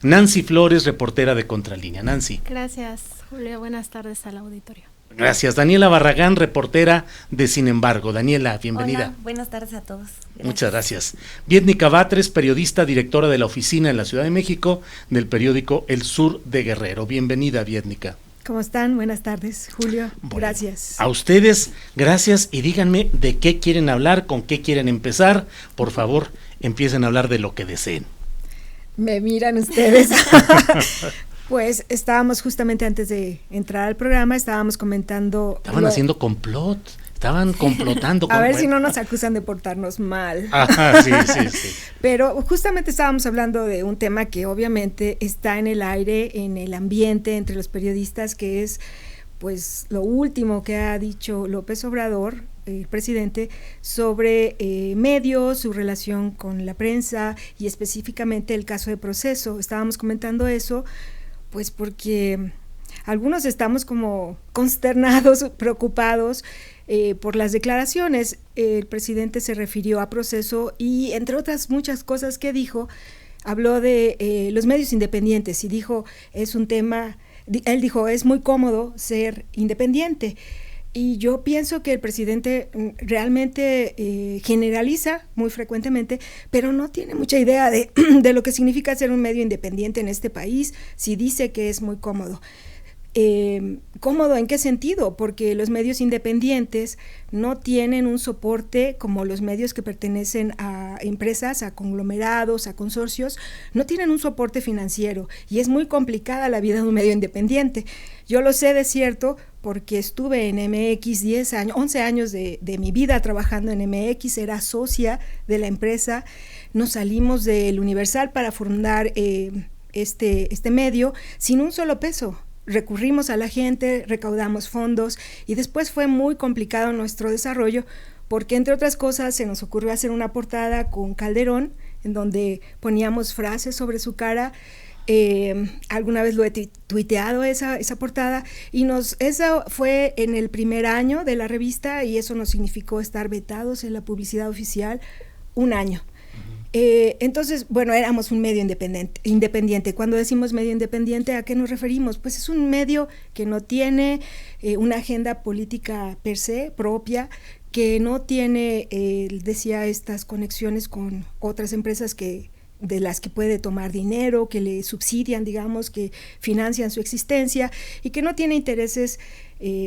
Nancy Flores, reportera de Contralínea. Nancy. Gracias, Julio. Buenas tardes al auditorio. Gracias. Daniela Barragán, reportera de Sin Embargo. Daniela, bienvenida. Hola, buenas tardes a todos. Gracias. Muchas gracias. Vietnica Batres, periodista, directora de la oficina en la Ciudad de México del periódico El Sur de Guerrero. Bienvenida, Vietnica. ¿Cómo están? Buenas tardes, Julio. Bueno, gracias. A ustedes, gracias, y díganme de qué quieren hablar, con qué quieren empezar. Por favor, empiecen a hablar de lo que deseen. Me miran ustedes. Pues estábamos justamente antes de entrar al programa, estábamos comentando... Estaban haciendo complot, estaban complotando. A ver si no nos acusan de portarnos mal. Ajá, sí. Pero justamente estábamos hablando de un tema que obviamente está en el aire, en el ambiente, entre los periodistas, que es pues lo último que ha dicho López Obrador, el presidente, sobre medios, su relación con la prensa y específicamente el caso de Proceso. Estábamos comentando eso, pues porque algunos estamos como consternados, preocupados por las declaraciones. El presidente se refirió a Proceso y entre otras muchas cosas que dijo, habló de los medios independientes y dijo, es un tema, él dijo, es muy cómodo ser independiente. Y yo pienso que el presidente realmente generaliza muy frecuentemente, pero no tiene mucha idea de lo que significa ser un medio independiente en este país, si dice que es muy cómodo. ¿Cómodo en qué sentido? Porque los medios independientes no tienen un soporte como los medios que pertenecen a empresas, a conglomerados, a consorcios, no tienen un soporte financiero y es muy complicada la vida de un medio independiente. Yo lo sé de cierto porque estuve en MX 11 años de mi vida trabajando en MX, era socia de la empresa, nos salimos del Universal para fundar este medio sin un solo peso. Recurrimos a la gente, recaudamos fondos y después fue muy complicado nuestro desarrollo porque entre otras cosas se nos ocurrió hacer una portada con Calderón en donde poníamos frases sobre su cara. Alguna vez lo he tuiteado esa portada y eso fue en el primer año de la revista y eso nos significó estar vetados en la publicidad oficial un año. Entonces, bueno, éramos un medio independiente. Cuando decimos medio independiente, ¿a qué nos referimos? Pues es un medio que no tiene una agenda política per se propia, que no tiene, decía, estas conexiones con otras empresas de las que puede tomar dinero, que le subsidian, digamos, que financian su existencia y que no tiene intereses,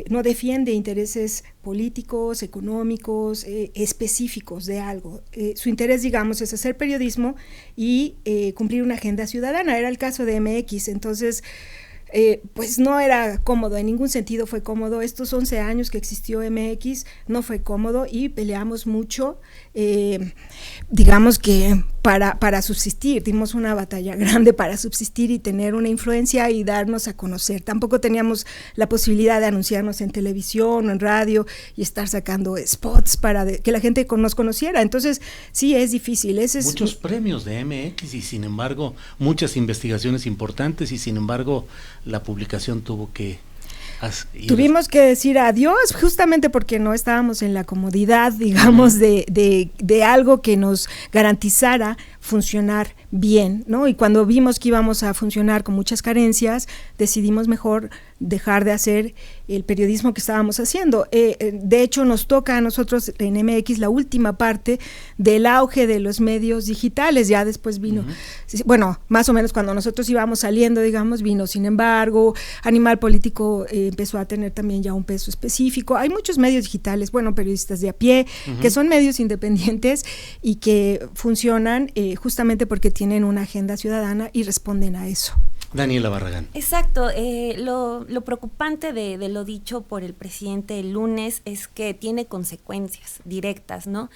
no defiende intereses políticos, económicos, específicos de algo. Su interés, digamos, es hacer periodismo y cumplir una agenda ciudadana. Era el caso de MX, entonces pues no era cómodo, en ningún sentido fue cómodo. Estos 11 años que existió MX no fue cómodo y peleamos mucho, digamos que para subsistir, dimos una batalla grande para subsistir y tener una influencia y darnos a conocer. Tampoco teníamos la posibilidad de anunciarnos en televisión o en radio y estar sacando spots para que la gente nos conociera. Entonces sí, es difícil. Muchos premios de MX y sin embargo muchas investigaciones importantes y sin embargo la publicación tuvo que tuvimos que decir adiós justamente porque no estábamos en la comodidad, digamos, de algo que nos garantizara funcionar bien, ¿no? Y cuando vimos que íbamos a funcionar con muchas carencias, decidimos mejor dejar de hacer el periodismo que estábamos haciendo. De hecho, nos toca a nosotros en MX la última parte del auge de los medios digitales, ya después vino, bueno, más o menos cuando nosotros íbamos saliendo, digamos, vino Sin Embargo, Animal Político empezó a tener también ya un peso específico. Hay muchos medios digitales, bueno, periodistas de a pie, que son medios independientes y que funcionan justamente porque tienen una agenda ciudadana y responden a eso. Daniela Barragán. Exacto, lo preocupante de lo dicho por el presidente el lunes es que tiene consecuencias directas, ¿no?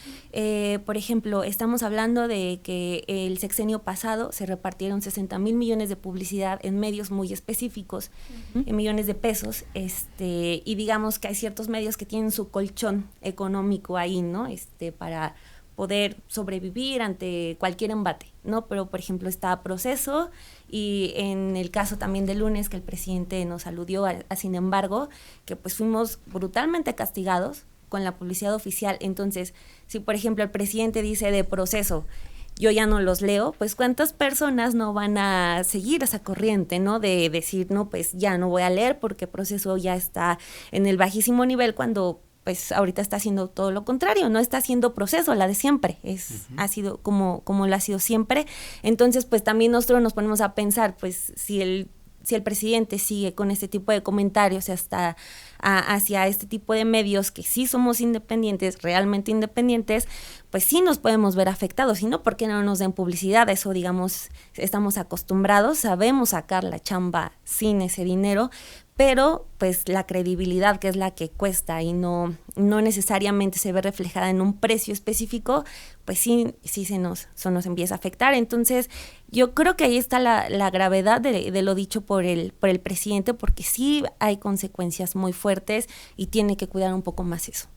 Por ejemplo, estamos hablando de que el sexenio pasado se repartieron 60,000 millones de publicidad en medios muy específicos, en millones de pesos, y digamos que hay ciertos medios que tienen su colchón económico ahí, ¿no? Para poder sobrevivir ante cualquier embate, ¿no? Pero, por ejemplo, está Proceso y en el caso también del lunes que el presidente nos aludió a Sin Embargo, que pues fuimos brutalmente castigados con la publicidad oficial. Entonces, si por ejemplo el presidente dice de Proceso, yo ya no los leo, pues cuántas personas no van a seguir esa corriente, ¿no? De decir, no, pues ya no voy a leer porque el proceso ya está en el bajísimo nivel, cuando pues ahorita está haciendo todo lo contrario, no está haciendo proceso, la de siempre, ha sido como lo ha sido siempre. Entonces, pues también nosotros nos ponemos a pensar, pues si el presidente sigue con este tipo de comentarios hacia este tipo de medios que sí somos independientes, realmente independientes, pues sí nos podemos ver afectados, y no porque no nos den publicidad, eso digamos, estamos acostumbrados, sabemos sacar la chamba sin ese dinero, pero pues la credibilidad, que es la que cuesta y no necesariamente se ve reflejada en un precio específico, pues sí se nos empieza a afectar. Entonces yo creo que ahí está la gravedad de lo dicho por el presidente, porque sí hay consecuencias muy fuertes y tiene que cuidar un poco más eso.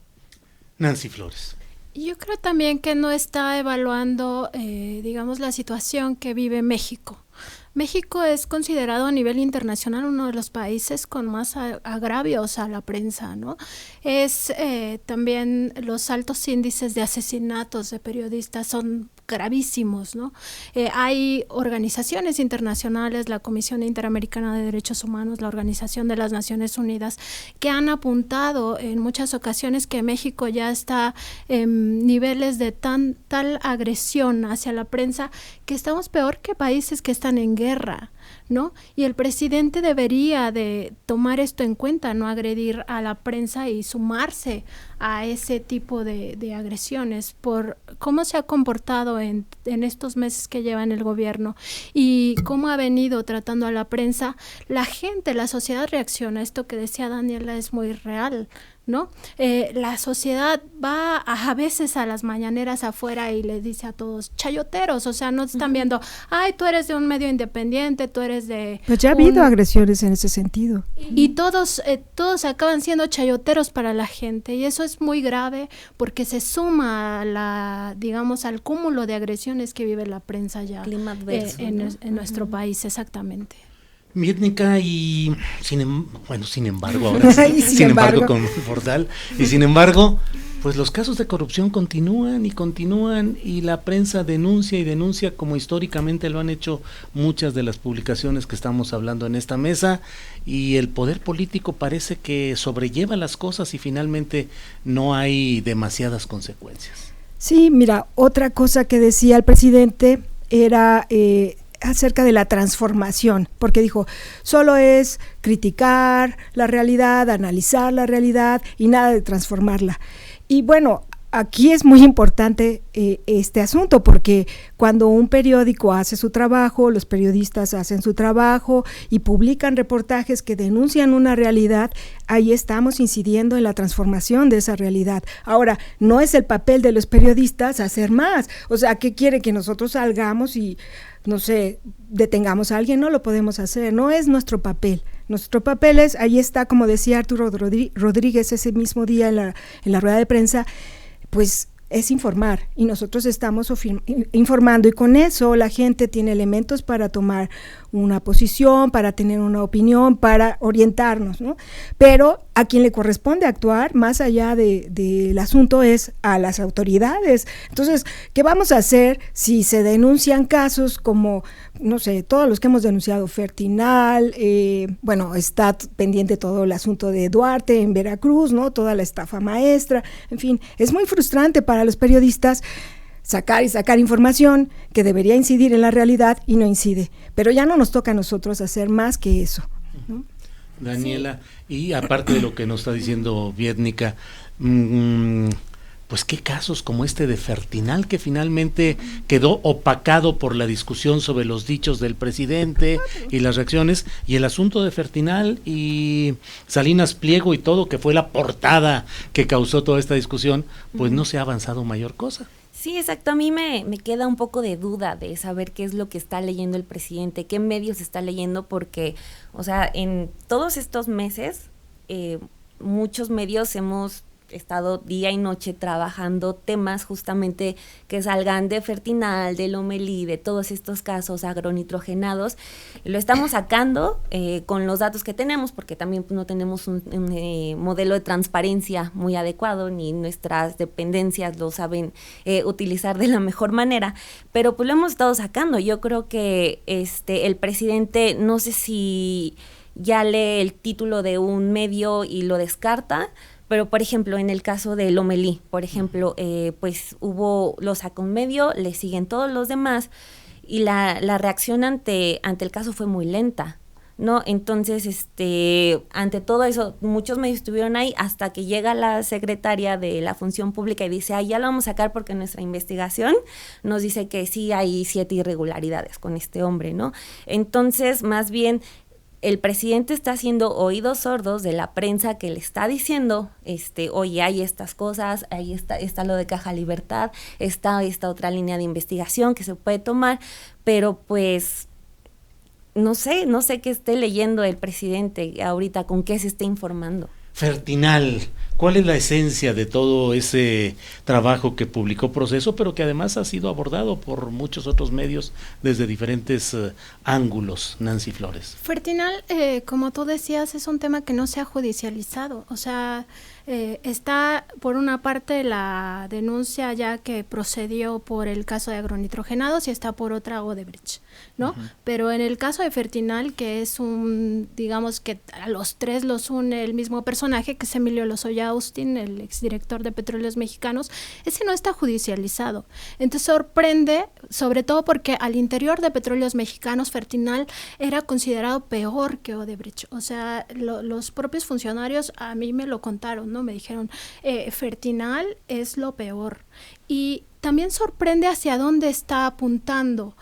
Nancy Flores. Yo creo también que no está evaluando, digamos, la situación que vive México. México es considerado a nivel internacional uno de los países con más agravios a la prensa, ¿no? Es también los altos índices de asesinatos de periodistas son gravísimos, ¿no? Hay organizaciones internacionales, la Comisión Interamericana de Derechos Humanos, la Organización de las Naciones Unidas, que han apuntado en muchas ocasiones que México ya está en niveles de tal agresión hacia la prensa que estamos peor que países que están en guerra, ¿no? Y el presidente debería de tomar esto en cuenta, no agredir a la prensa y sumarse a ese tipo de agresiones por cómo se ha comportado en estos meses que lleva en el gobierno y cómo ha venido tratando a la prensa. La gente, la sociedad reacciona. Esto que decía Daniela es muy real, ¿no? La sociedad va a veces a las mañaneras afuera y le dice a todos chayoteros, o sea, no están viendo, ay, tú eres de un medio independiente, tú eres de... Pues ya ha habido agresiones en ese sentido. Y todos acaban siendo chayoteros para la gente, y eso es muy grave porque se suma digamos, al cúmulo de agresiones que vive la prensa ya clima adverso, en nuestro país, exactamente. Viednica, y sin embargo, ahora sí, sin embargo con Portal, y sin embargo, pues los casos de corrupción continúan, y la prensa denuncia como históricamente lo han hecho muchas de las publicaciones que estamos hablando en esta mesa, y el poder político parece que sobrelleva las cosas y finalmente no hay demasiadas consecuencias. Sí, mira, otra cosa que decía el presidente era acerca de la transformación, porque dijo, solo es criticar la realidad, analizar la realidad y nada de transformarla. Y bueno, aquí es muy importante este asunto, porque cuando un periódico hace su trabajo, los periodistas hacen su trabajo y publican reportajes que denuncian una realidad, ahí estamos incidiendo en la transformación de esa realidad. Ahora, no es el papel de los periodistas hacer más, o sea, ¿qué quiere que nosotros salgamos y no sé, detengamos a alguien? No lo podemos hacer, no es nuestro papel. Nuestro papel es, ahí está, como decía Arturo Rodríguez ese mismo día en la rueda de prensa, pues es informar, y nosotros estamos informando, y con eso la gente tiene elementos para tomar una posición, para tener una opinión, para orientarnos, ¿no? Pero a quien le corresponde actuar, más allá del asunto, es a las autoridades. Entonces, ¿qué vamos a hacer si se denuncian casos como, no sé, todos los que hemos denunciado, Fertinal, bueno, está pendiente todo el asunto de Duarte en Veracruz, ¿no? Toda la estafa maestra, en fin, es muy frustrante para los periodistas sacar información que debería incidir en la realidad y no incide, pero ya no nos toca a nosotros hacer más que eso, ¿no? Daniela, sí. Y aparte de lo que nos está diciendo Viednica, pues qué casos como este de Fertinal, que finalmente quedó opacado por la discusión sobre los dichos del presidente y las reacciones, y el asunto de Fertinal y Salinas Pliego y todo, que fue la portada que causó toda esta discusión, pues no se ha avanzado mayor cosa. Sí, exacto. A mí me queda un poco de duda de saber qué es lo que está leyendo el presidente, qué medios está leyendo, porque, o sea, en todos estos meses, muchos medios hemos estado día y noche trabajando temas justamente que salgan de Fertinal, de Lomelí, de todos estos casos agronitrogenados. Lo estamos sacando con los datos que tenemos, porque también no tenemos un modelo de transparencia muy adecuado, ni nuestras dependencias lo saben utilizar de la mejor manera, pero pues lo hemos estado sacando. Yo creo que el presidente, no sé si ya lee el título de un medio y lo descarta, pero por ejemplo en el caso de Lomelí, por ejemplo, pues lo sacó un medio, le siguen todos los demás, y la reacción ante el caso fue muy lenta, ¿no? Entonces, ante todo eso, muchos medios estuvieron ahí hasta que llega la secretaria de la Función Pública y dice, ya lo vamos a sacar porque nuestra investigación nos dice que sí hay 7 irregularidades con este hombre, ¿no? Entonces, más bien, el presidente está haciendo oídos sordos de la prensa que le está diciendo, oye, hay estas cosas, ahí está lo de Caja Libertad, está esta otra línea de investigación que se puede tomar, pero pues no sé qué esté leyendo el presidente ahorita, con qué se esté informando. Fertinal, ¿cuál es la esencia de todo ese trabajo que publicó Proceso, pero que además ha sido abordado por muchos otros medios desde diferentes ángulos, Nancy Flores? Fertinal, como tú decías, es un tema que no se ha judicializado, o sea, está por una parte la denuncia ya que procedió por el caso de agronitrogenados y está por otra Odebrecht, ¿no? Uh-huh. Pero en el caso de Fertinal, que es digamos que a los tres los une el mismo personaje, que es Emilio Lozoya Austin, el exdirector de Petróleos Mexicanos, ese no está judicializado. Entonces sorprende, sobre todo porque al interior de Petróleos Mexicanos, Fertinal era considerado peor que Odebrecht. O sea, los propios funcionarios a mí me lo contaron, ¿no? Me dijeron, Fertinal es lo peor. Y también sorprende hacia dónde está apuntando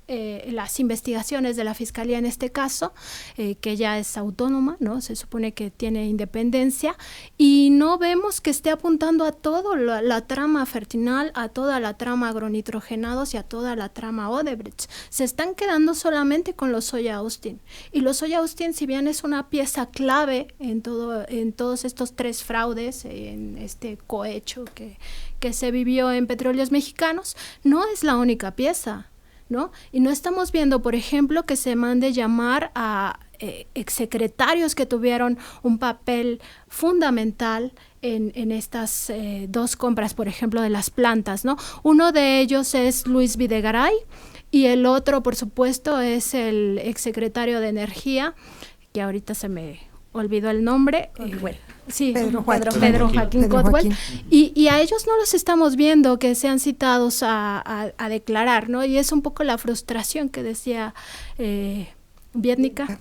las investigaciones de la Fiscalía en este caso, que ya es autónoma, ¿no? Se supone que tiene independencia, y no vemos que esté apuntando a todo la trama Fertinal, a toda la trama agronitrogenados y a toda la trama Odebrecht. Se están quedando solamente con Lozoya Austin, y Lozoya Austin, si bien es una pieza clave en todos estos 3 fraudes, en este cohecho que se vivió en Petróleos Mexicanos, no es la única pieza, ¿no? Y no estamos viendo, por ejemplo, que se mande llamar a exsecretarios que tuvieron un papel fundamental en estas 2 compras, por ejemplo, de las plantas, ¿no? Uno de ellos es Luis Videgaray y el otro, por supuesto, es el exsecretario de Energía, que ahorita se me olvidó el nombre. Sí, Pedro Joaquín Cotwell, y a ellos no los estamos viendo que sean citados a declarar, ¿no? Y es un poco la frustración que decía Viednica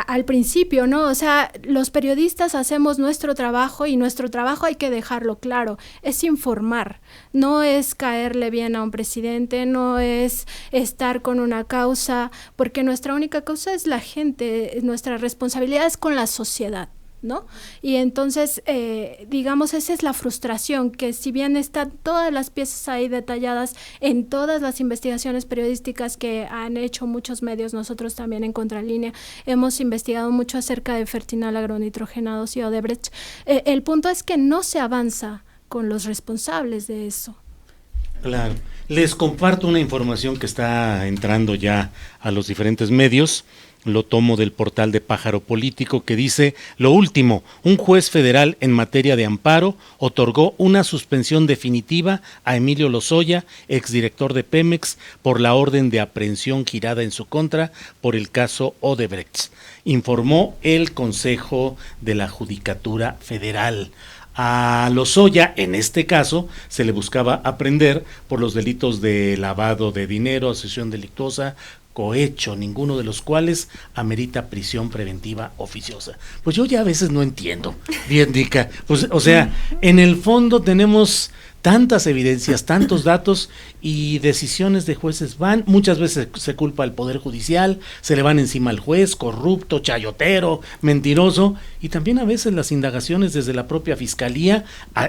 al principio, ¿no? O sea, los periodistas hacemos nuestro trabajo, y nuestro trabajo, hay que dejarlo claro, es informar, no es caerle bien a un presidente, no es estar con una causa, porque nuestra única causa es la gente, nuestra responsabilidad es con la sociedad, ¿no? Y entonces, digamos, esa es la frustración, que si bien están todas las piezas ahí detalladas en todas las investigaciones periodísticas que han hecho muchos medios, nosotros también en Contralínea hemos investigado mucho acerca de Fertinal, agronitrogenados y Odebrecht, el punto es que no se avanza con los responsables de eso. Claro. Les comparto una información que está entrando ya a los diferentes medios. Lo tomo del portal de Pájaro Político, que dice: lo último, un juez federal en materia de amparo otorgó una suspensión definitiva a Emilio Lozoya, exdirector de Pemex, por la orden de aprehensión girada en su contra por el caso Odebrecht, informó el Consejo de la Judicatura Federal. A Lozoya, en este caso, se le buscaba aprehender por los delitos de lavado de dinero, asociación delictuosa, cohecho, ninguno de los cuales amerita prisión preventiva oficiosa. Pues yo ya a veces no entiendo, bien, Dica. Pues, o sea, en el fondo tenemos tantas evidencias, tantos datos y decisiones de jueces van, muchas veces se culpa al Poder Judicial, se le van encima al juez, corrupto, chayotero, mentiroso, y también a veces las indagaciones desde la propia Fiscalía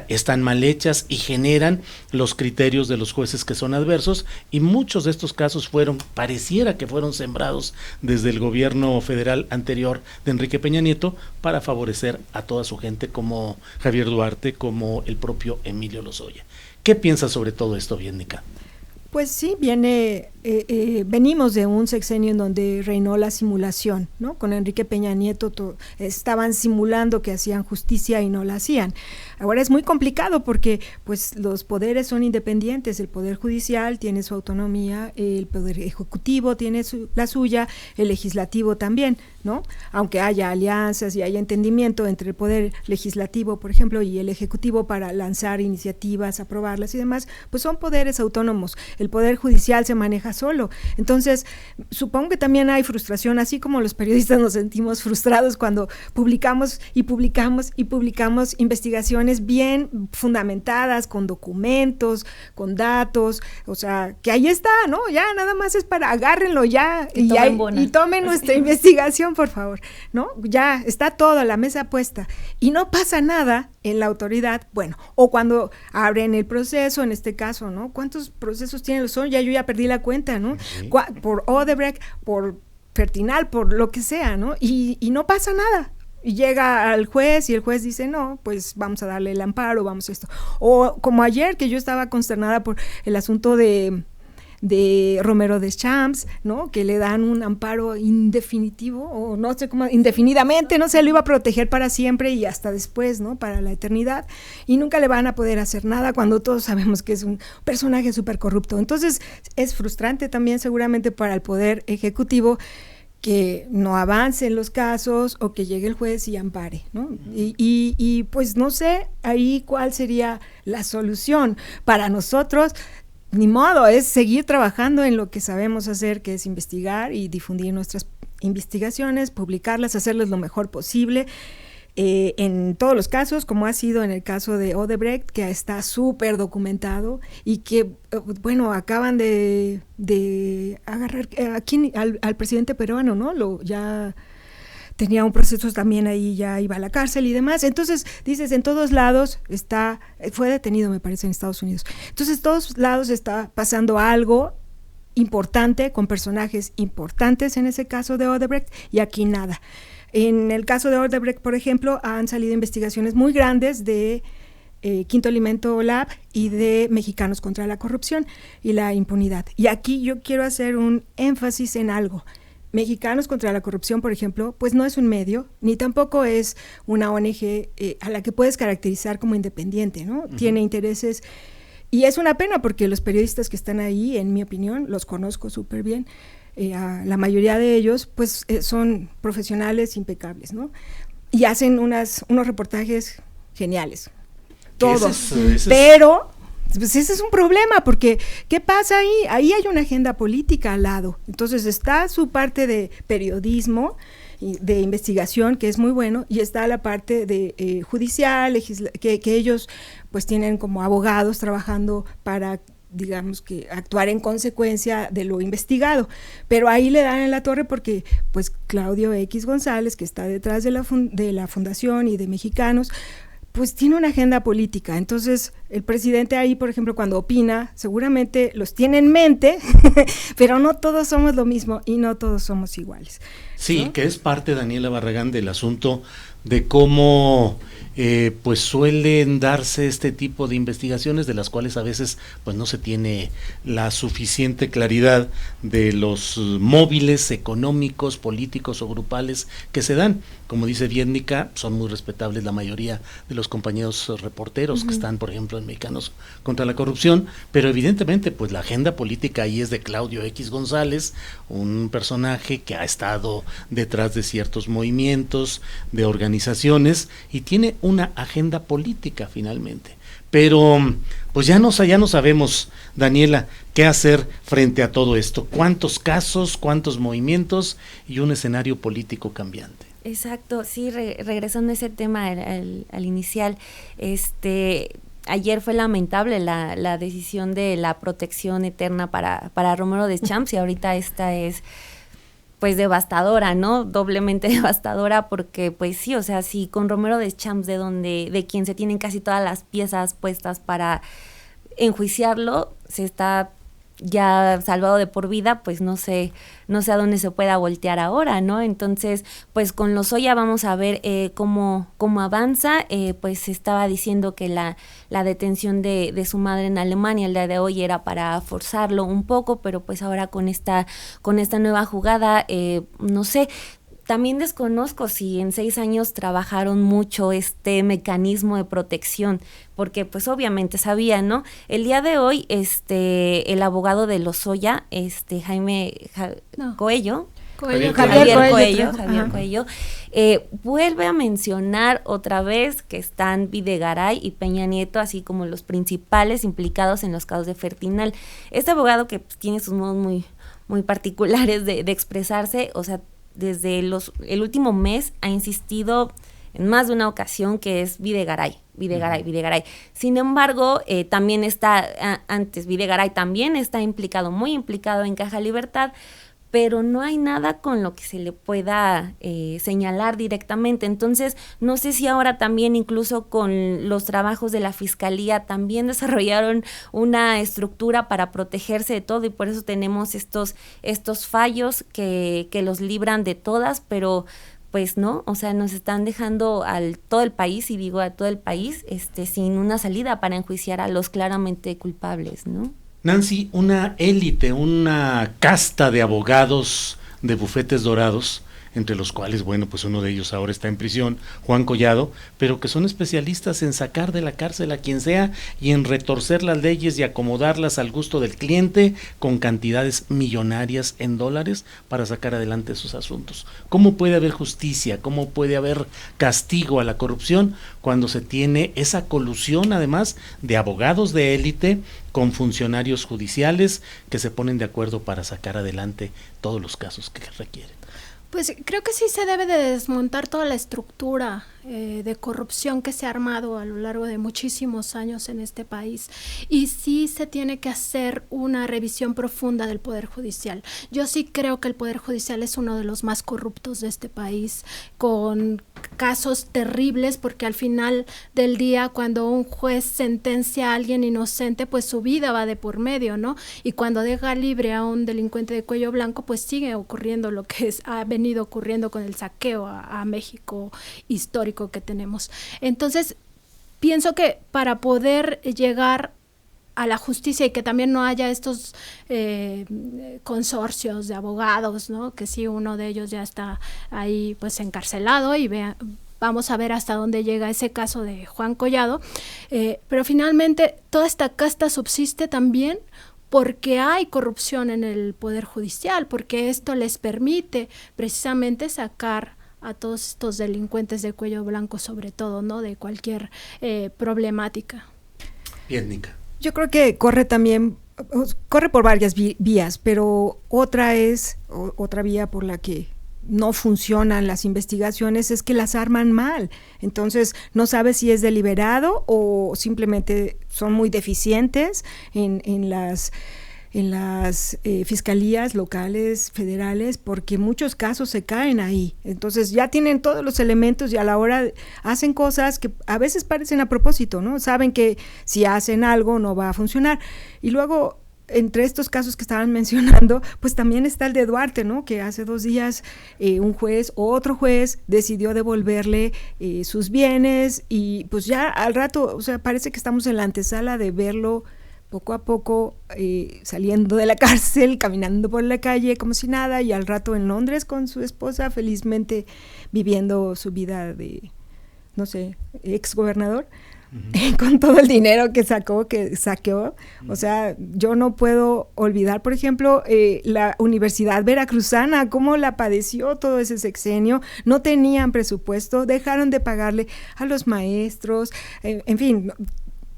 están mal hechas y generan los criterios de los jueces que son adversos, y muchos de estos casos pareciera que fueron sembrados desde el gobierno federal anterior de Enrique Peña Nieto para favorecer a toda su gente, como Javier Duarte, como el propio Emilio Lozoya. ¿Qué piensas sobre todo esto, Biednica? Pues sí, venimos de un sexenio en donde reinó la simulación, ¿no? Con Enrique Peña Nieto estaban simulando que hacían justicia y no la hacían. Ahora es muy complicado porque pues los poderes son independientes, el Poder Judicial tiene su autonomía, el Poder Ejecutivo tiene la suya, el Legislativo también, ¿no? Aunque haya alianzas y haya entendimiento entre el Poder Legislativo, por ejemplo, y el Ejecutivo para lanzar iniciativas, aprobarlas y demás, pues son poderes autónomos. El Poder Judicial se maneja solo. Entonces, supongo que también hay frustración, así como los periodistas nos sentimos frustrados cuando publicamos investigaciones bien fundamentadas, con documentos, con datos, o sea, que ahí está, ¿no? Ya nada más es para agárrenlo ya y tomen nuestra investigación, por favor, ¿no? Ya está todo, la mesa puesta y no pasa nada en la autoridad, bueno, o cuando abren el proceso, en este caso, ¿no? ¿Cuántos procesos tienen los son? Yo ya perdí la cuenta, ¿no? Sí. Por Odebrecht, por Fertinal, por lo que sea, ¿no? Y no pasa nada. Y llega al juez y el juez dice, no, pues vamos a darle el amparo, vamos a esto. O como ayer, que yo estaba consternada por el asunto de Romero Deschamps, ¿no? Que le dan un amparo indefinitivo, o no sé cómo, indefinidamente, no sé, lo iba a proteger para siempre y hasta después, ¿no? Para la eternidad, y nunca le van a poder hacer nada cuando todos sabemos que es un personaje súper corrupto. Entonces, es frustrante también seguramente para el Poder Ejecutivo que no avancen los casos o que llegue el juez y ampare, ¿no? Y pues no sé ahí cuál sería la solución. Para nosotros, ni modo, es seguir trabajando en lo que sabemos hacer, que es investigar y difundir nuestras investigaciones, publicarlas, hacerlas lo mejor posible, en todos los casos, como ha sido en el caso de Odebrecht, que está súper documentado y que, bueno, acaban de agarrar aquí al presidente peruano, ¿no? Ya tenía un proceso también ahí, ya iba a la cárcel y demás. Entonces, dices, en todos lados fue detenido, me parece, en Estados Unidos. Entonces, en todos lados está pasando algo importante, con personajes importantes en ese caso de Odebrecht, y aquí nada. En el caso de Odebrecht, por ejemplo, han salido investigaciones muy grandes de Quinto Elemento Lab y de Mexicanos contra la Corrupción y la Impunidad. Y aquí yo quiero hacer un énfasis en algo. Mexicanos contra la Corrupción, por ejemplo, pues no es un medio, ni tampoco es una ONG a la que puedes caracterizar como independiente, ¿no? Uh-huh. Tiene intereses, y es una pena porque los periodistas que están ahí, en mi opinión, los conozco súper bien, la mayoría de ellos, pues son profesionales impecables, ¿no? Y hacen unos reportajes geniales, todos, pero pues ese es un problema, porque ¿qué pasa ahí? Ahí hay una agenda política al lado. Entonces está su parte de periodismo, de investigación, que es muy bueno, y está la parte de judicial, que ellos pues tienen como abogados trabajando para, digamos, que actuar en consecuencia de lo investigado, pero ahí le dan en la torre porque pues Claudio X González, que está detrás de la fundación y de Mexicanos, pues tiene una agenda política. Entonces el presidente ahí, por ejemplo, cuando opina, seguramente los tiene en mente, pero no todos somos lo mismo y no todos somos iguales, ¿no? Sí, que es parte, Daniela Barragán, del asunto de cómo pues suelen darse este tipo de investigaciones, de las cuales a veces pues no se tiene la suficiente claridad de los móviles económicos, políticos o grupales que se dan. Como dice Biednica, son muy respetables la mayoría de los compañeros reporteros que están, por ejemplo, en Mexicanos contra la Corrupción, pero evidentemente pues la agenda política ahí es de Claudio X González, un personaje que ha estado detrás de ciertos movimientos, de organizaciones, y tiene una agenda política finalmente. Pero pues ya no sabemos, Daniela, qué hacer frente a todo esto. ¿Cuántos casos, cuántos movimientos y un escenario político cambiante? Exacto, sí, regresando a ese tema al inicial, ayer fue lamentable la decisión de la protección eterna para Romero Deschamps, y ahorita esta es pues devastadora, ¿no? Doblemente devastadora, porque pues sí, o sea, si con Romero Deschamps, de quien se tienen casi todas las piezas puestas para enjuiciarlo, se está ya salvado de por vida, pues no sé a dónde se pueda voltear ahora, ¿no? Entonces, pues con Lozoya vamos a ver cómo avanza. Pues se estaba diciendo que la detención de su madre en Alemania el día de hoy era para forzarlo un poco, pero pues ahora con esta nueva jugada, no sé. También desconozco si en 6 años trabajaron mucho este mecanismo de protección, porque pues obviamente sabían, ¿no? El día de hoy, el abogado de Lozoya, Javier Coello, vuelve a mencionar otra vez que están Videgaray y Peña Nieto, así como los principales implicados en los casos de Fertinal. Este abogado, que pues, tiene sus modos muy, muy particulares de expresarse, o sea, desde el último mes ha insistido en más de una ocasión que es Videgaray. Sin embargo, también Videgaray también está muy implicado en Caja Libertad, pero no hay nada con lo que se le pueda señalar directamente. Entonces, no sé si ahora también, incluso con los trabajos de la Fiscalía, también desarrollaron una estructura para protegerse de todo, y por eso tenemos estos fallos que los libran de todas, pero pues no, o sea, nos están dejando todo el país, y digo a todo el país, sin una salida para enjuiciar a los claramente culpables, ¿no? Nancy, una élite, una casta de abogados de bufetes dorados, entre los cuales, bueno, pues uno de ellos ahora está en prisión, Juan Collado, pero que son especialistas en sacar de la cárcel a quien sea y en retorcer las leyes y acomodarlas al gusto del cliente con cantidades millonarias en dólares para sacar adelante sus asuntos. ¿Cómo puede haber justicia? ¿Cómo puede haber castigo a la corrupción cuando se tiene esa colusión, además, de abogados de élite con funcionarios judiciales que se ponen de acuerdo para sacar adelante todos los casos que requieren? Pues creo que sí se debe de desmontar toda la estructura de corrupción que se ha armado a lo largo de muchísimos años en este país, y sí se tiene que hacer una revisión profunda del Poder Judicial. Yo sí creo que el Poder Judicial es uno de los más corruptos de este país, con casos terribles, porque al final del día, cuando un juez sentencia a alguien inocente, pues su vida va de por medio, ¿no? Y cuando deja libre a un delincuente de cuello blanco, pues sigue ocurriendo lo que ha venido ocurriendo con el saqueo a México histórico que tenemos. Entonces, pienso que para poder llegar a la justicia y que también no haya estos consorcios de abogados, ¿no? Que sí, uno de ellos ya está ahí pues encarcelado, y vamos a ver hasta dónde llega ese caso de Juan Collado, pero finalmente toda esta casta subsiste también porque hay corrupción en el Poder Judicial, porque esto les permite precisamente sacar a todos estos delincuentes de cuello blanco, sobre todo, ¿no? De cualquier problemática. Bien, Nica. Yo creo que corre por varias vías, pero otra vía por la que no funcionan las investigaciones es que las arman mal. Entonces no sabes si es deliberado o simplemente son muy deficientes en las fiscalías locales, federales, porque muchos casos se caen ahí. Entonces ya tienen todos los elementos y a la hora hacen cosas que a veces parecen a propósito, ¿no? Saben que si hacen algo no va a funcionar. Y luego, entre estos casos que estaban mencionando, pues también está el de Duarte, ¿no? Que hace 2 días otro juez decidió devolverle sus bienes, y pues ya al rato, o sea, parece que estamos en la antesala de verlo poco a poco saliendo de la cárcel, caminando por la calle como si nada, y al rato en Londres con su esposa, felizmente viviendo su vida de, no sé, ex gobernador, con todo el dinero que saqueó. O sea, yo no puedo olvidar, por ejemplo, la Universidad Veracruzana, cómo la padeció todo ese sexenio. No tenían presupuesto, dejaron de pagarle a los maestros, en fin,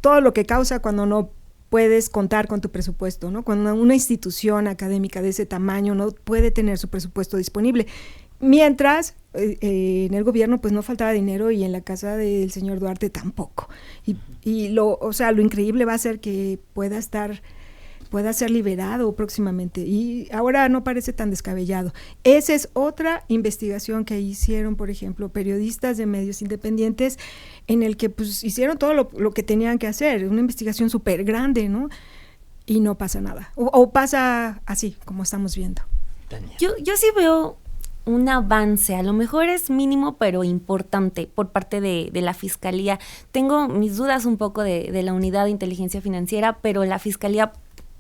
todo lo que causa cuando no puedes contar con tu presupuesto, ¿no? Cuando una institución académica de ese tamaño no puede tener su presupuesto disponible. mientras en el gobierno pues no faltaba dinero y en la casa del señor Duarte tampoco. Y lo increíble va a ser que pueda ser liberado próximamente, y ahora no parece tan descabellado. Esa es otra investigación que hicieron, por ejemplo, periodistas de medios independientes, en el que pues hicieron todo lo que tenían que hacer, una investigación súper grande, ¿no? Y no pasa nada, o pasa así, como estamos viendo. Yo sí veo un avance, a lo mejor es mínimo pero importante por parte de la Fiscalía. Tengo mis dudas un poco de la Unidad de Inteligencia Financiera, pero la Fiscalía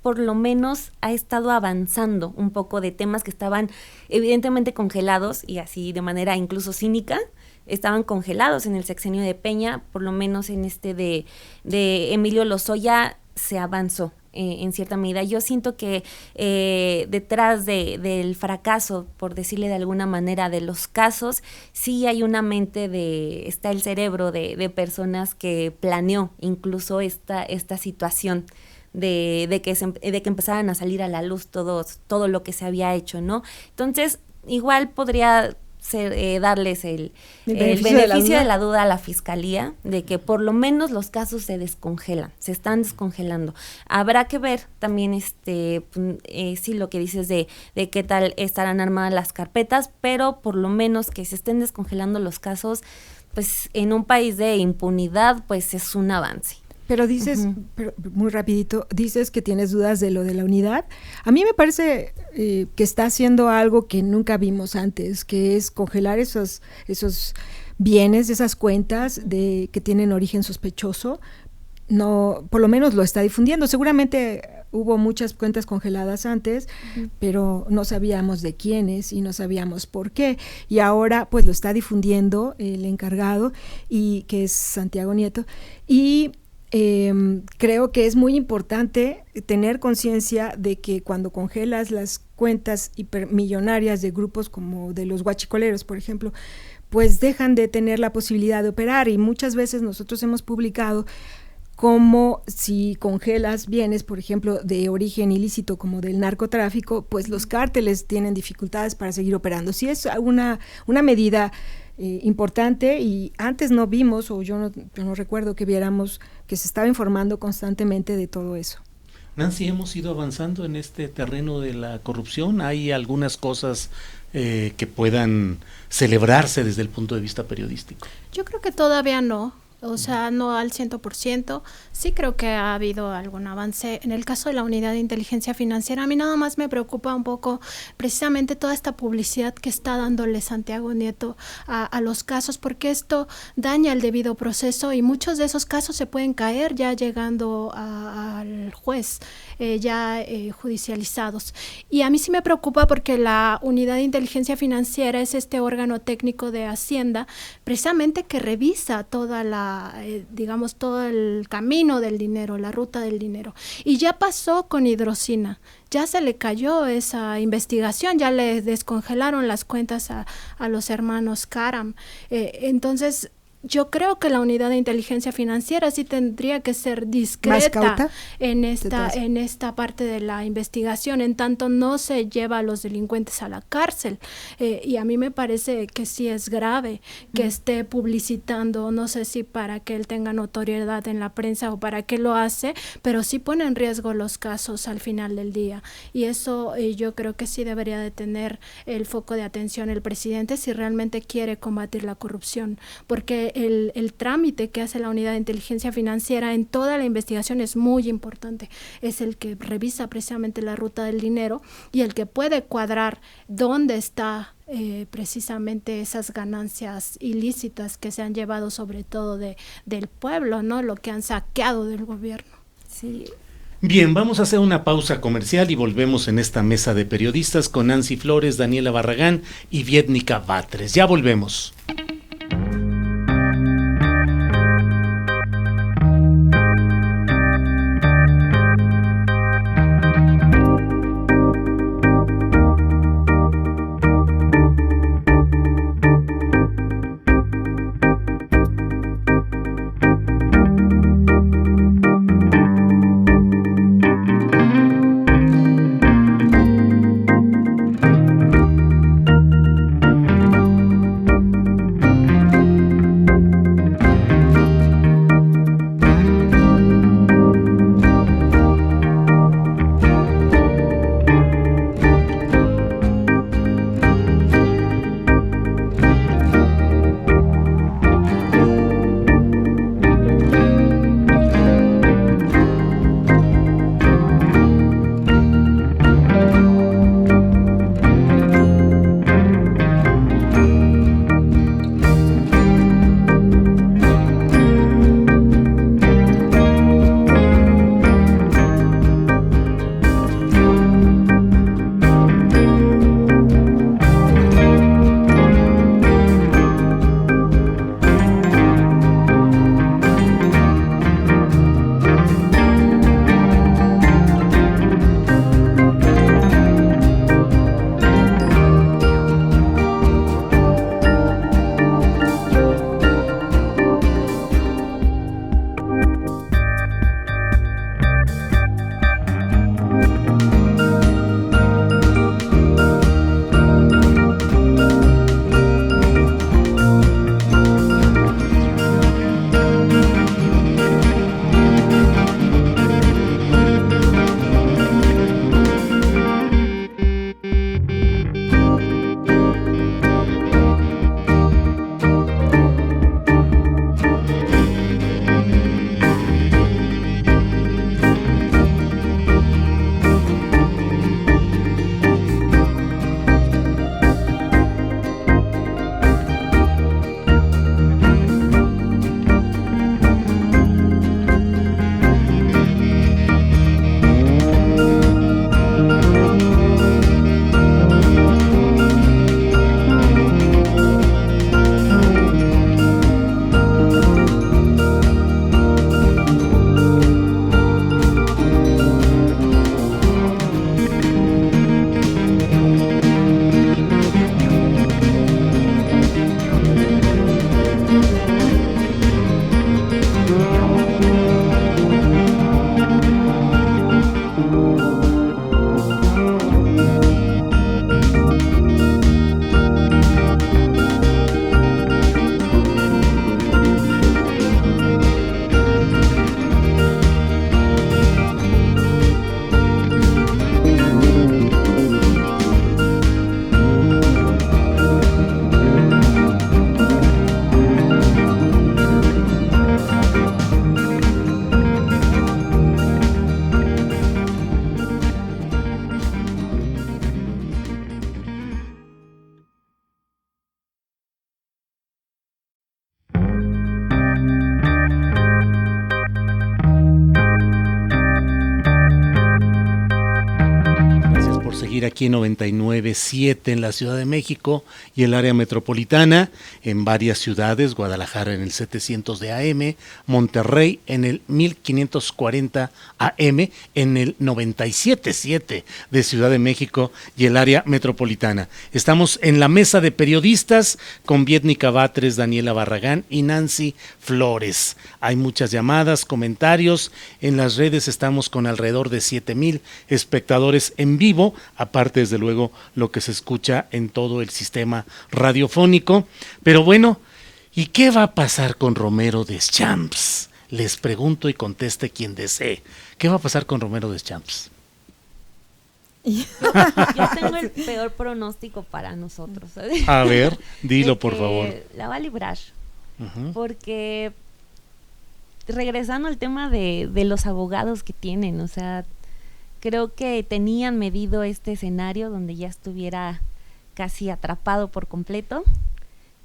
por lo menos ha estado avanzando un poco de temas que estaban evidentemente congelados, y así de manera incluso cínica, estaban congelados en el sexenio de Peña. Por lo menos en de Emilio Lozoya se avanzó en cierta medida. Yo siento que detrás del fracaso, por decirle de alguna manera, de los casos, sí hay una mente está el cerebro de personas que planeó incluso esta situación de que empezaran a salir a la luz todo lo que se había hecho, ¿no? Entonces, igual podría darles el beneficio de la duda a la Fiscalía, de que por lo menos los casos se están descongelando. Habrá que ver también sí, lo que dices de qué tal estarán armadas las carpetas, pero por lo menos que se estén descongelando los casos, pues en un país de impunidad, pues es un avance. Pero dices, muy rapidito, dices que tienes dudas de lo de la unidad. A mí me parece que está haciendo algo que nunca vimos antes, que es congelar esos bienes, esas cuentas que tienen origen sospechoso. No, por lo menos lo está difundiendo. Seguramente hubo muchas cuentas congeladas antes, pero no sabíamos de quiénes y no sabíamos por qué. Y ahora pues lo está difundiendo el encargado, y que es Santiago Nieto. Y creo que es muy importante tener conciencia de que cuando congelas las cuentas hipermillonarias de grupos como de los guachicoleros, por ejemplo, pues dejan de tener la posibilidad de operar, y muchas veces nosotros hemos publicado como si congelas bienes, por ejemplo, de origen ilícito como del narcotráfico, pues los cárteles tienen dificultades para seguir operando. Sí es una medida importante, y antes no vimos, o yo no recuerdo que viéramos, que se estaba informando constantemente de todo eso. Nancy, hemos ido avanzando en este terreno de la corrupción. ¿Hay algunas cosas que puedan celebrarse desde el punto de vista periodístico? Yo creo que todavía no. O sea, no al 100%, sí creo que ha habido algún avance. En el caso de la Unidad de Inteligencia Financiera, a mí nada más me preocupa un poco precisamente toda esta publicidad que está dándole Santiago Nieto a los casos, porque esto daña el debido proceso, y muchos de esos casos se pueden caer ya llegando al juez, judicializados. Y a mí sí me preocupa porque la Unidad de Inteligencia Financiera es este órgano técnico de Hacienda, precisamente que revisa toda todo el camino del dinero, la ruta del dinero. Y ya pasó con Hidrocina, ya se le cayó esa investigación, ya le descongelaron las cuentas a los hermanos Karam. Entonces, yo creo que la Unidad de Inteligencia Financiera sí tendría que ser discreta en esta parte de la investigación, en tanto no se lleva a los delincuentes a la cárcel. Y a mí me parece que sí es grave que esté publicitando, no sé si para que él tenga notoriedad en la prensa o para qué lo hace, pero sí pone en riesgo los casos al final del día. Y eso yo creo que sí debería de tener el foco de atención el presidente si realmente quiere combatir la corrupción, porque el trámite que hace la Unidad de Inteligencia Financiera en toda la investigación es muy importante. Es el que revisa precisamente la ruta del dinero y el que puede cuadrar dónde está precisamente esas ganancias ilícitas que se han llevado sobre todo del pueblo, ¿no? Lo que han saqueado del gobierno. Sí. Bien, vamos a hacer una pausa comercial y volvemos en esta mesa de periodistas con Nancy Flores, Daniela Barragán y Vietnica Batres. Ya volvemos. seguir aquí en 99.7 en la Ciudad de México y el área metropolitana, en varias ciudades, Guadalajara en el 700 de AM, Monterrey en el 1540 AM, en el 97.7 de Ciudad de México y el área metropolitana. Estamos en la mesa de periodistas con Vietnica Batres, Daniela Barragán y Nancy Flores. Hay muchas llamadas, comentarios, en las redes estamos con alrededor de 7,000 espectadores en vivo, aparte desde luego lo que se escucha en todo el sistema radiofónico. Pero bueno, ¿y qué va a pasar con Romero Deschamps? Les pregunto y conteste quien desee. ¿Qué va a pasar con Romero Deschamps? Yo tengo el peor pronóstico para nosotros. A ver, dilo por favor. La va a librar, porque regresando al tema de los abogados que tienen, o sea, creo que tenían medido este escenario donde ya estuviera casi atrapado por completo,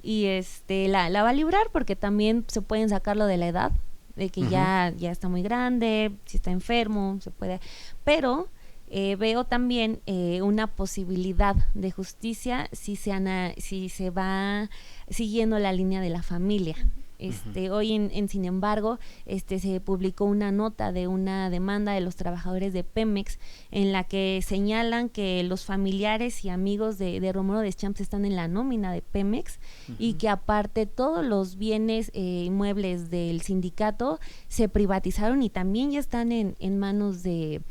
y la va a librar porque también se pueden sacarlo de la edad, de que ya está muy grande, si está enfermo, se puede, pero veo también una posibilidad de justicia si se va siguiendo la línea de la familia. Hoy en Sin embargo, se publicó una nota de una demanda de los trabajadores de Pemex en la que señalan que los familiares y amigos de Romero Deschamps están en la nómina de Pemex y que aparte todos los bienes inmuebles del sindicato se privatizaron y también ya están en manos de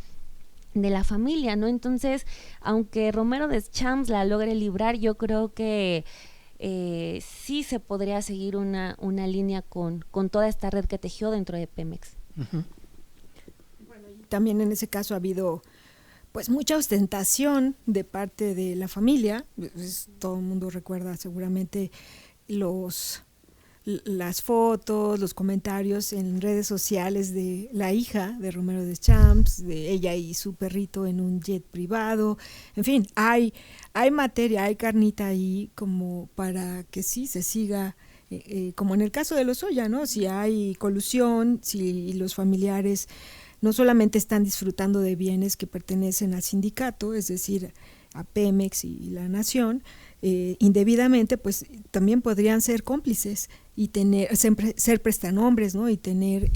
la familia, ¿no? Entonces, aunque Romero Deschamps la logre librar, yo creo que sí se podría seguir una línea con toda esta red que tejió dentro de Pemex. Bueno, y también en ese caso ha habido pues mucha ostentación de parte de la familia. Todo el mundo recuerda seguramente las fotos, los comentarios en redes sociales de la hija de Romero Deschamps, de ella y su perrito en un jet privado. En fin, hay materia, hay carnita ahí como para que sí se siga, como en el caso de Lozoya, ¿no? Si hay colusión, si los familiares no solamente están disfrutando de bienes que pertenecen al sindicato, es decir, a Pemex y la Nación, indebidamente, pues también podrían ser cómplices y ser prestanombres, ¿no? Y tener,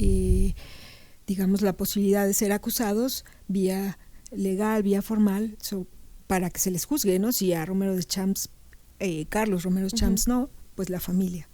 digamos, la posibilidad de ser acusados vía legal, vía formal, para que se les juzgue, ¿no? Si a Romero Deschamps, Carlos Romero Deschamps no, pues la familia.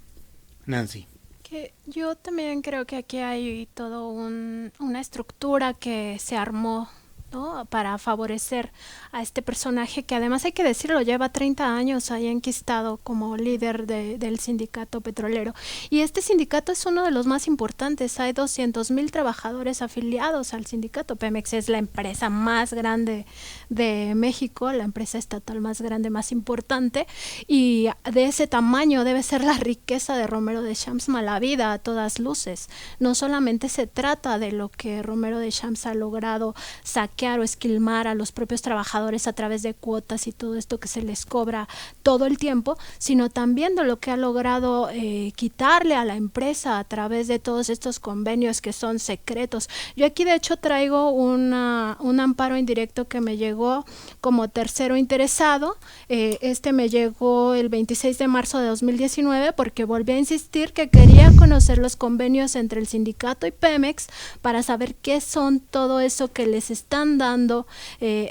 Nancy. Que yo también creo que aquí hay todo una estructura que se armó, ¿no? Para favorecer a este personaje que además hay que decirlo, lleva 30 años ahí enquistado como líder del sindicato petrolero, y este sindicato es uno de los más importantes. Hay 200,000 trabajadores afiliados al sindicato. Pemex es la empresa más grande de México, la empresa estatal más grande, más importante, y de ese tamaño debe ser la riqueza de Romero Deschamps Malavida a todas luces. No solamente se trata de lo que Romero Deschamps ha logrado saquear o esquilmar a los propios trabajadores a través de cuotas y todo esto que se les cobra todo el tiempo, sino también de lo que ha logrado quitarle a la empresa a través de todos estos convenios que son secretos. Yo aquí de hecho traigo un amparo indirecto que me llegó como tercero interesado. Me llegó el 26 de marzo de 2019 porque volví a insistir que quería conocer los convenios entre el sindicato y Pemex para saber qué son todo eso que les están dando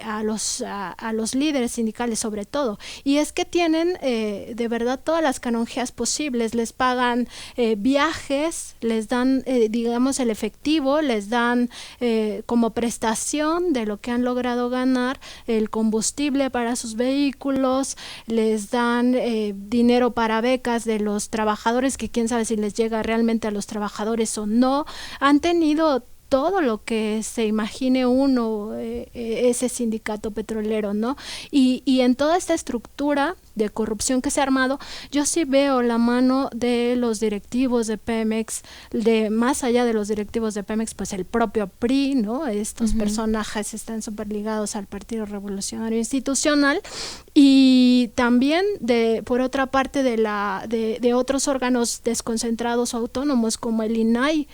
a los líderes sindicales sobre todo. Y es que tienen de verdad todas las canonjías posibles. Les pagan viajes, les dan digamos el efectivo, les dan como prestación de lo que han logrado ganar el combustible para sus vehículos, les dan dinero para becas de los trabajadores, que quién sabe si les llega realmente a los trabajadores o no. Han tenido todo lo que se imagine uno, ese sindicato petrolero, ¿no? Y en toda esta estructura de corrupción que se ha armado, yo sí veo la mano de los directivos de Pemex, más allá de los directivos de Pemex, pues el propio PRI, ¿no? Estos personajes están súper ligados al Partido Revolucionario Institucional, y también por otra parte de otros órganos desconcentrados o autónomos como el INAI.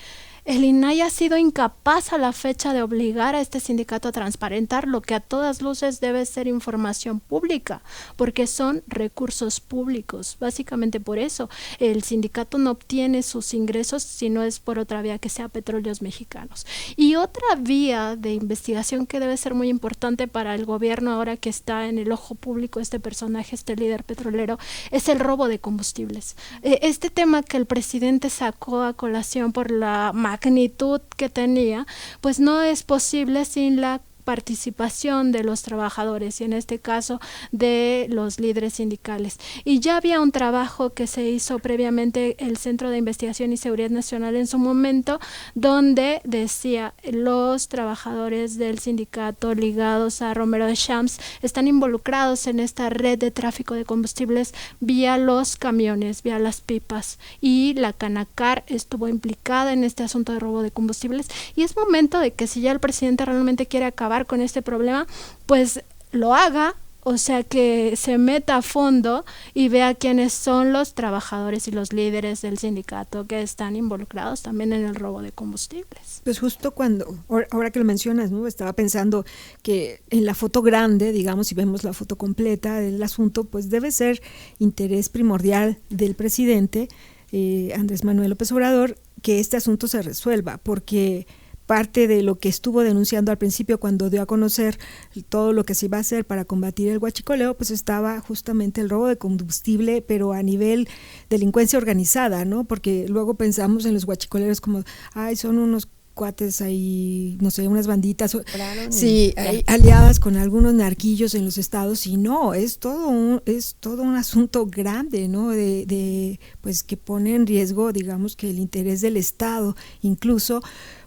el INAI ha sido incapaz a la fecha de obligar a este sindicato a transparentar lo que a todas luces debe ser información pública, porque son recursos públicos. Básicamente por eso el sindicato no obtiene sus ingresos si no es por otra vía que sea Petróleos Mexicanos. Y otra vía de investigación que debe ser muy importante para el gobierno ahora que está en el ojo público este personaje, este líder petrolero, es el robo de combustibles. Este tema que el presidente sacó a colación por la magnitud que tenía, pues no es posible sin la participación de los trabajadores y en este caso de los líderes sindicales. Y ya había un trabajo que se hizo previamente el Centro de Investigación y Seguridad Nacional en su momento, donde decía los trabajadores del sindicato ligados a Romero de Champs están involucrados en esta red de tráfico de combustibles vía los camiones, vía las pipas, y la Canacar estuvo implicada en este asunto de robo de combustibles, y es momento de que si ya el presidente realmente quiere acabar con este problema, pues lo haga, o sea, que se meta a fondo y vea quiénes son los trabajadores y los líderes del sindicato que están involucrados también en el robo de combustibles. Pues justo ahora que lo mencionas, ¿no? Estaba pensando que en la foto grande, digamos, si vemos la foto completa del asunto, pues debe ser interés primordial del presidente, Andrés Manuel López Obrador, que este asunto se resuelva, porque parte de lo que estuvo denunciando al principio cuando dio a conocer todo lo que se iba a hacer para combatir el huachicoleo, pues estaba justamente el robo de combustible, pero a nivel delincuencia organizada, ¿no? Porque luego pensamos en los huachicoleros como, ay, son unos cuates ahí, no sé, unas banditas, claro, sí, aliadas con algunos narquillos en los estados, y no, es todo un asunto grande, ¿no? De pues que pone en riesgo, digamos, que el interés del Estado, incluso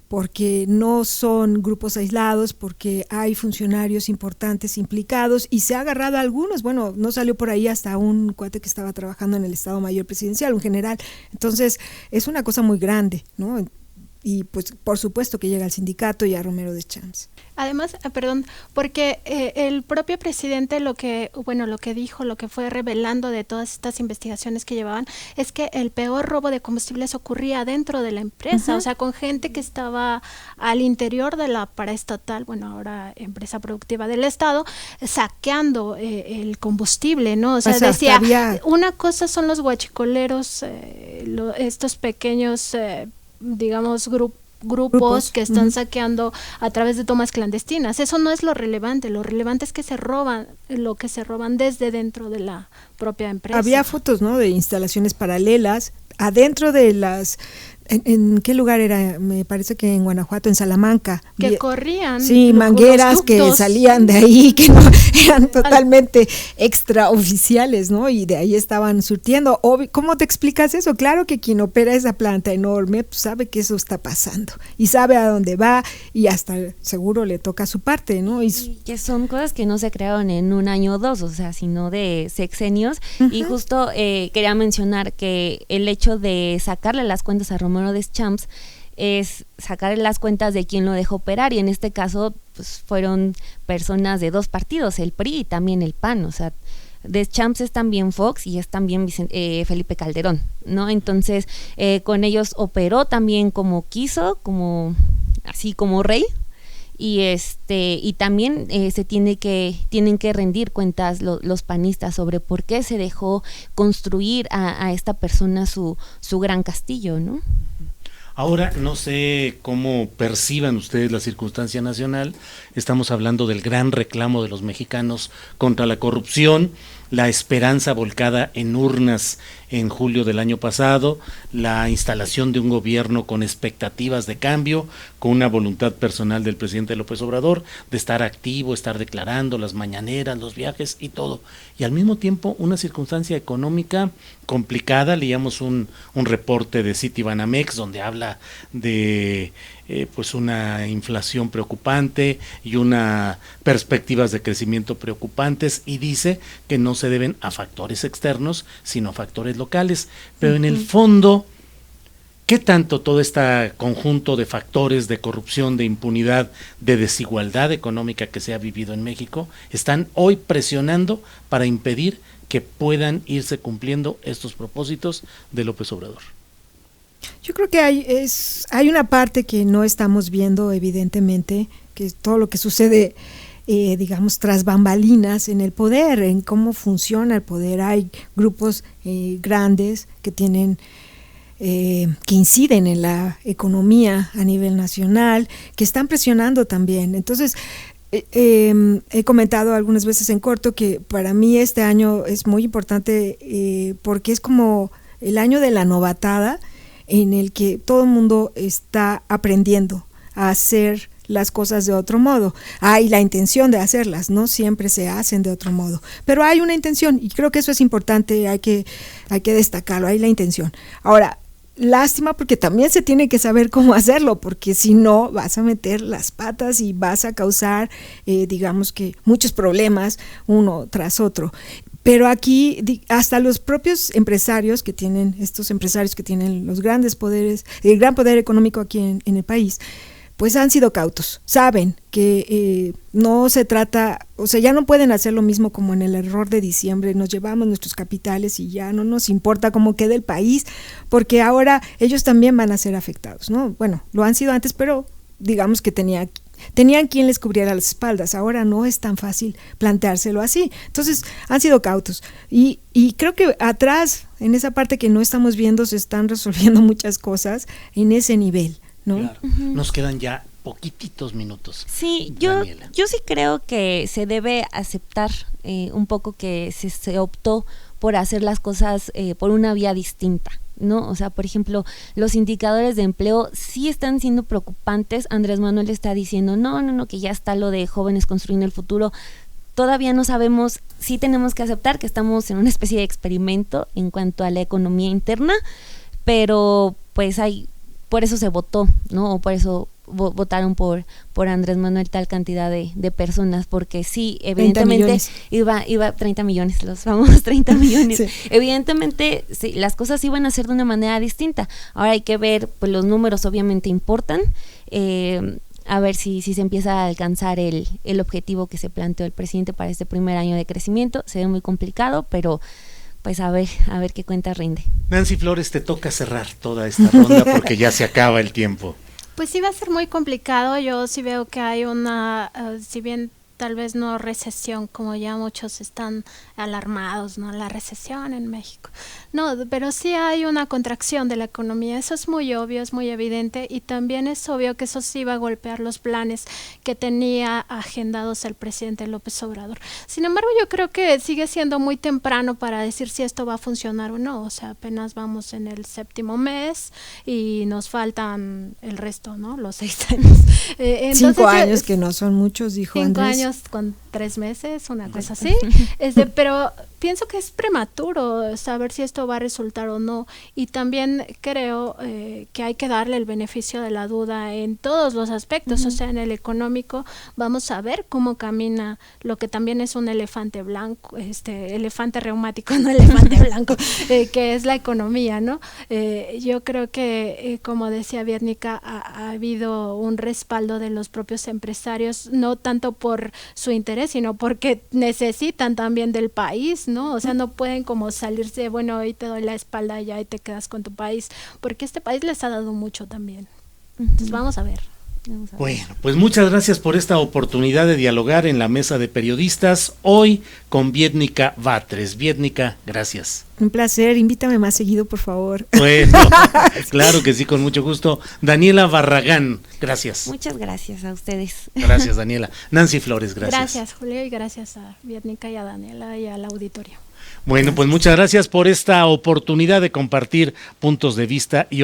porque no son grupos aislados, porque hay funcionarios importantes implicados y se ha agarrado a algunos. Bueno, no salió por ahí hasta un cuate que estaba trabajando en el Estado Mayor Presidencial, un general. Entonces, es una cosa muy grande, ¿no? Y pues por supuesto que llega al sindicato y a Romero de Champs. Además, porque el propio presidente lo que dijo, lo que fue revelando de todas estas investigaciones que llevaban, es que el peor robo de combustibles ocurría dentro de la empresa, o sea, con gente que estaba al interior de la paraestatal, bueno, ahora empresa productiva del Estado, saqueando el combustible, ¿no? O sea, decía, una cosa son los huachicoleros, estos pequeños digamos, grupos que están saqueando a través de tomas clandestinas. Eso no es lo relevante es que se roban lo que se roban desde dentro de la propia empresa. Había fotos, ¿no?, de instalaciones paralelas adentro de las... ¿En qué lugar era? Me parece que en Guanajuato, en Salamanca. Que corrían. Sí, mangueras que salían de ahí, que no, eran totalmente extraoficiales, ¿no? Y de ahí estaban surtiendo. ¿Cómo te explicas eso? Claro que quien opera esa planta enorme pues sabe que eso está pasando y sabe a dónde va y hasta seguro le toca su parte, ¿no? Y que son cosas que no se crearon en un año o dos, o sea, sino de sexenios. Y justo quería mencionar que el hecho de sacarle las cuentas a Romero de Champs es sacar las cuentas de quien lo dejó operar, y en este caso pues fueron personas de dos partidos, el PRI y también el PAN, o sea, de Champs es también Fox y es también Felipe Calderón, ¿no? Entonces con ellos operó también como quiso, como así como rey, y también tienen que rendir cuentas los panistas sobre por qué se dejó construir a esta persona su gran castillo, ¿no? Ahora, no sé cómo perciban ustedes la circunstancia nacional. Estamos hablando del gran reclamo de los mexicanos contra la corrupción, la esperanza volcada en urnas en julio del año pasado, la instalación de un gobierno con expectativas de cambio, con una voluntad personal del presidente López Obrador de estar activo, estar declarando las mañaneras, los viajes y todo. Y al mismo tiempo una circunstancia económica complicada. Leíamos un reporte de Citibanamex donde habla de pues una inflación preocupante y una perspectivas de crecimiento preocupantes, y dice que no se deben a factores externos sino a factores locales, pero en el fondo, ¿qué tanto todo este conjunto de factores de corrupción, de impunidad, de desigualdad económica que se ha vivido en México están hoy presionando para impedir que puedan irse cumpliendo estos propósitos de López Obrador? Yo creo que hay una parte que no estamos viendo, evidentemente, que es todo lo que sucede, digamos, tras bambalinas en el poder, en cómo funciona el poder. Hay grupos grandes que tienen que inciden en la economía a nivel nacional, que están presionando también. Entonces, he comentado algunas veces en corto que para mí este año es muy importante porque es como el año de la novatada, en el que todo el mundo está aprendiendo a hacer las cosas de otro modo. Hay la intención de hacerlas, no siempre se hacen de otro modo, pero hay una intención y creo que eso es importante, hay que destacarlo, hay la intención. Ahora, lástima porque también se tiene que saber cómo hacerlo, porque si no vas a meter las patas y vas a causar, digamos que muchos problemas uno tras otro. Pero aquí hasta los propios empresarios que tienen, estos empresarios que tienen los grandes poderes, el gran poder económico aquí en el país, pues han sido cautos, saben que no se trata, o sea, ya no pueden hacer lo mismo como en el error de diciembre, nos llevamos nuestros capitales y ya no nos importa cómo quede el país, porque ahora ellos también van a ser afectados, ¿no? Bueno, lo han sido antes, pero digamos que tenían quien les cubriera las espaldas, ahora no es tan fácil planteárselo así, entonces han sido cautos y creo que atrás, en esa parte que no estamos viendo, se están resolviendo muchas cosas en ese nivel, ¿no? Claro. Nos quedan ya poquititos minutos. Sí, yo sí creo que se debe aceptar un poco que se optó por hacer las cosas por una vía distinta, ¿no? O sea, por ejemplo, los indicadores de empleo sí están siendo preocupantes. Andrés Manuel está diciendo, no, que ya está lo de jóvenes construyendo el futuro. Todavía no sabemos, sí tenemos que aceptar que estamos en una especie de experimento en cuanto a la economía interna, pero pues por eso se votó, ¿no? O por eso votaron por Andrés Manuel tal cantidad de personas, porque sí, evidentemente iba 30 millones, los famosos 30 millones. Sí. Evidentemente sí, las cosas iban a ser de una manera distinta. Ahora hay que ver, pues los números obviamente importan, a ver si se empieza a alcanzar el objetivo que se planteó el presidente para este primer año de crecimiento. Se ve muy complicado, pero pues a ver qué cuenta rinde. Nancy Flores, te toca cerrar toda esta ronda porque ya se acaba el tiempo. Pues sí va a ser muy complicado. Yo sí veo que hay una, si bien tal vez no recesión, como ya muchos están alarmados, ¿no? La recesión en México. No, pero sí hay una contracción de la economía, eso es muy obvio, es muy evidente, y también es obvio que eso sí va a golpear los planes que tenía agendados el presidente López Obrador. Sin embargo, yo creo que sigue siendo muy temprano para decir si esto va a funcionar o no, o sea, apenas vamos en el 7º mes y nos faltan el resto, ¿no? Los 6 años. Entonces, 5 años, que no son muchos, dijo Andrés. 5 años con 3 meses, una cosa así, pero pienso que es prematuro saber si esto va a resultar o no, y también creo que hay que darle el beneficio de la duda en todos los aspectos, o sea, en el económico vamos a ver cómo camina lo que también es un elefante blanco, elefante reumático, no elefante blanco, que es la economía, ¿no? Yo creo que, como decía Vietnica, ha habido un respaldo de los propios empresarios, no tanto por su interés, sino porque necesitan también del país, ¿no? O sea, no pueden como salirse, bueno, hoy te doy la espalda ya y te quedas con tu país, porque este país les ha dado mucho también. Entonces vamos a ver. Bueno, pues muchas gracias por esta oportunidad de dialogar en la mesa de periodistas, hoy con Vietnica Batres. Vietnica, gracias. Un placer, invítame más seguido, por favor. Bueno, claro que sí, con mucho gusto. Daniela Barragán, gracias. Muchas gracias a ustedes. Gracias, Daniela. Nancy Flores, gracias. Gracias, Julio, y gracias a Vietnica y a Daniela y al auditorio. Bueno, pues muchas gracias por esta oportunidad de compartir puntos de vista y